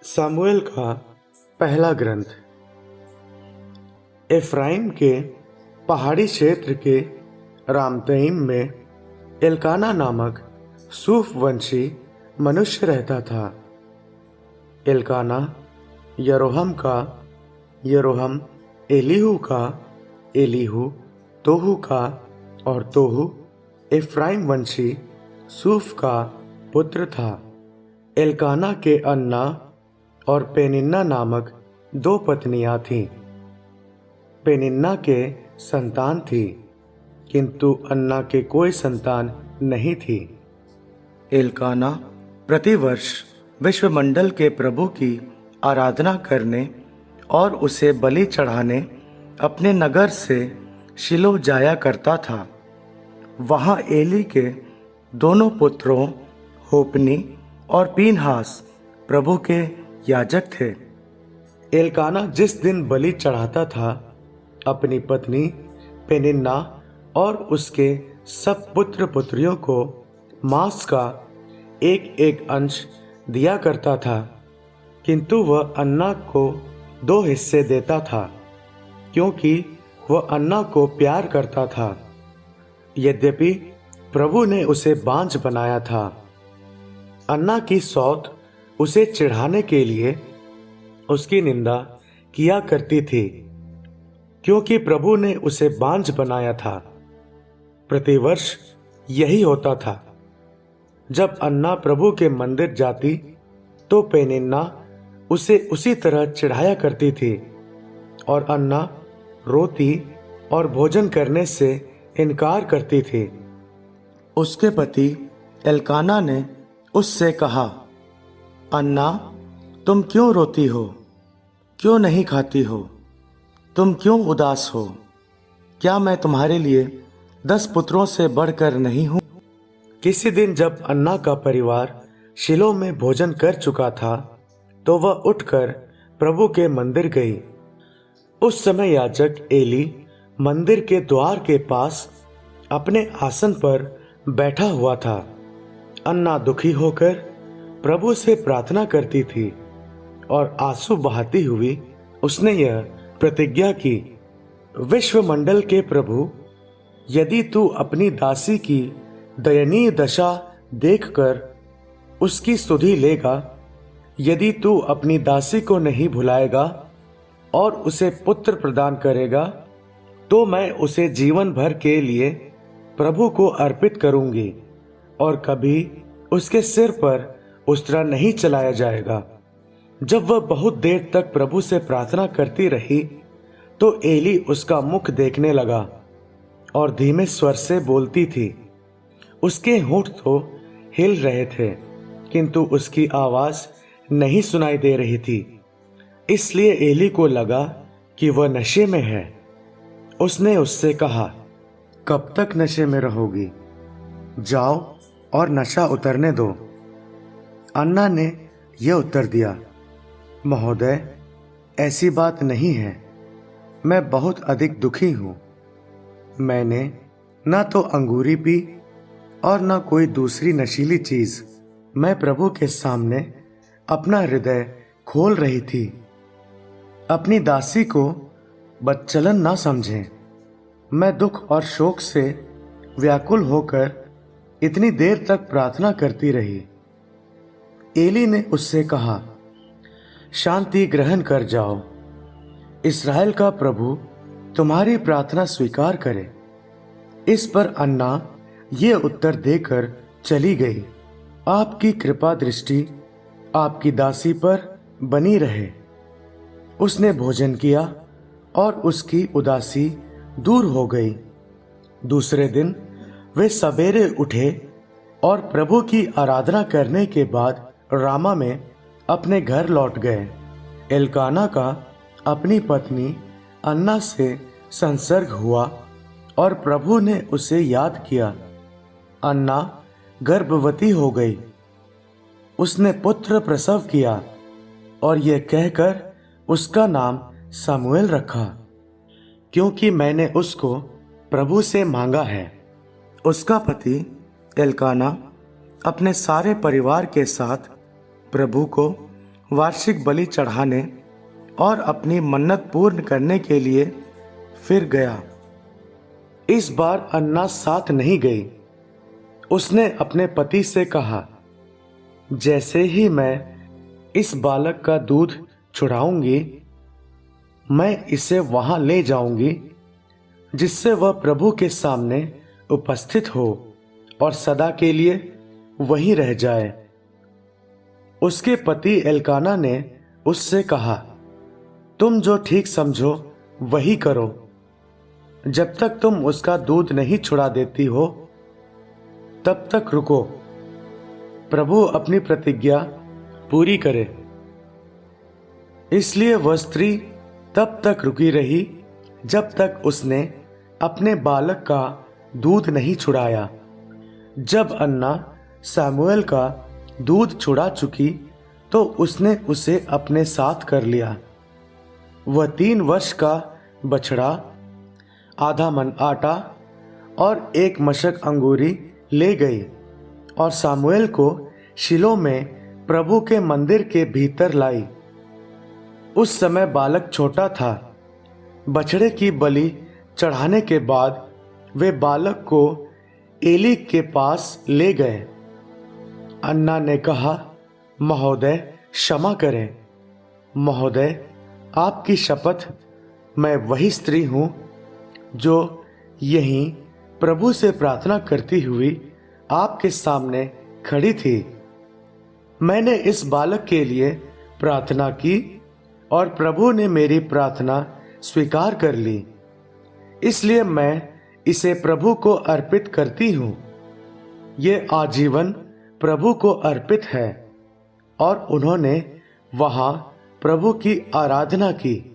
सामुएल का पहला ग्रंथ। एफ्राइम के पहाड़ी क्षेत्र के रामतईम में एल्काना नामक सूफ वंशी मनुष्य रहता था। एल्काना यरोहम का, यरोहम एलीहू का, एलीहू तोहू का और तोहू एफ्राइम वंशी सूफ का पुत्र था। एल्काना के अन्ना और पेनिन्ना नामक दो पत्नियां थीं। पेनिन्ना के संतान थी, किंतु अन्ना के कोई संतान नहीं थी। एल्काना प्रतिवर्ष विश्वमंडल के प्रभु की आराधना करने और उसे बलि चढ़ाने अपने नगर से शिलो जाया करता था। वहाँ एली के दोनों पुत्रों होपनी और पीनहास प्रभु के याजक थे। एल्काना जिस दिन बलि चढ़ाता था, अपनी पत्नी पेनिन्ना और उसके सब पुत्र पुत्रियों को मांस का एक एक अंश दिया करता था, किंतु वह अन्ना को 2 हिस्से देता था, क्योंकि वह अन्ना को प्यार करता था। यद्यपि प्रभु ने उसे बांझ बनाया था। अन्ना की सौत उसे चिढ़ाने के लिए उसकी निंदा किया करती थी, क्योंकि प्रभु ने उसे बांझ बनाया था। प्रतिवर्ष यही होता था। जब अन्ना प्रभु के मंदिर जाती तो पेनिन्ना उसे उसी तरह चिढ़ाया करती थी, और अन्ना रोती और भोजन करने से इनकार करती थी। उसके पति एल्काना ने उससे कहा, अन्ना, तुम क्यों रोती हो? क्यों नहीं खाती हो? तुम क्यों उदास हो? क्या मैं तुम्हारे लिए 10 पुत्रों से बढ़कर नहीं हूं? किसी दिन जब अन्ना का परिवार शिलो में भोजन कर चुका था, तो वह उठकर प्रभु के मंदिर गई। उस समय याजक एली मंदिर के द्वार के पास अपने आसन पर बैठा हुआ था। अन्ना दुखी होकर प्रभु से प्रार्थना करती थी, और आंसू बहाती हुई उसने यह प्रतिज्ञा की, विश्वमंडल के प्रभु, यदि तू अपनी दासी की दयनीय दशा देखकर उसकी सुधि लेगा, यदि तू अपनी दासी को नहीं भुलाएगा और उसे पुत्र प्रदान करेगा, तो मैं उसे जीवन भर के लिए प्रभु को अर्पित करूंगी, और कभी उसके सिर पर उस्तरा नहीं चलाया जाएगा। जब वह बहुत देर तक प्रभु से प्रार्थना करती रही, तो एली उसका मुख देखने लगा और धीमे स्वर से बोलती थी। उसके होंठ तो हिल रहे थे, किंतु उसकी आवाज नहीं सुनाई दे रही थी। इसलिए एली को लगा कि वह नशे में है। उसने उससे कहा, कब तक नशे में रहोगी? जाओ और नशा उतरने दो। अन्ना ने यह उत्तर दिया, महोदय, ऐसी बात नहीं है। मैं बहुत अधिक दुखी हूँ। मैंने न तो अंगूरी पी और न कोई दूसरी नशीली चीज। मैं प्रभु के सामने अपना हृदय खोल रही थी। अपनी दासी को बदचलन न समझें। मैं दुख और शोक से व्याकुल होकर इतनी देर तक प्रार्थना करती रही। एली ने उससे कहा, शांति ग्रहण कर जाओ। इस्राएल का प्रभु तुम्हारी प्रार्थना स्वीकार करे। इस पर अन्ना ये उत्तर देकर चली गई, आपकी कृपा दृष्टि आपकी दासी पर बनी रहे। उसने भोजन किया और उसकी उदासी दूर हो गई। दूसरे दिन वे सवेरे उठे और प्रभु की आराधना करने के बाद रामा में अपने घर लौट गए। एल्काना का अपनी पत्नी अन्ना से संसर्ग हुआ और प्रभु ने उसे याद किया। अन्ना गर्भवती हो गई। उसने पुत्र प्रसव किया और यह कहकर उसका नाम सामुएल रखा, क्योंकि मैंने उसको प्रभु से मांगा है। उसका पति एल्काना अपने सारे परिवार के साथ प्रभु को वार्षिक बलि चढ़ाने और अपनी मन्नत पूर्ण करने के लिए फिर गया। इस बार अन्ना साथ नहीं गई। उसने अपने पति से कहा, जैसे ही मैं इस बालक का दूध छुड़ाऊंगी, मैं इसे वहां ले जाऊंगी जिससे वह प्रभु के सामने उपस्थित हो और सदा के लिए वहीं रह जाए। उसके पति एल्काना ने उससे कहा, तुम जो ठीक समझो वही करो। जब तक तुम उसका दूध नहीं छुड़ा देती हो तब तक रुको। प्रभु अपनी प्रतिज्ञा पूरी करे। इसलिए वह स्त्री तब तक रुकी रही जब तक उसने अपने बालक का दूध नहीं छुड़ाया। जब अन्ना सामुएल का दूध छुड़ा चुकी तो उसने उसे अपने साथ कर लिया। वह 3 वर्ष का बछड़ा, आधा मन आटा और 1 मशक अंगूरी ले गई और सामुएल को शिलो में प्रभु के मंदिर के भीतर लाई। उस समय बालक छोटा था। बछड़े की बलि चढ़ाने के बाद वे बालक को एली के पास ले गए। अन्ना ने कहा, महोदय क्षमा करें। महोदय, आपकी शपथ, मैं वही स्त्री हूं जो यहीं प्रभु से प्रार्थना करती हुई आपके सामने खड़ी थी। मैंने इस बालक के लिए प्रार्थना की और प्रभु ने मेरी प्रार्थना स्वीकार कर ली। इसलिए मैं इसे प्रभु को अर्पित करती हूं। ये आजीवन प्रभु को अर्पित है। और उन्होंने वहां प्रभु की आराधना की।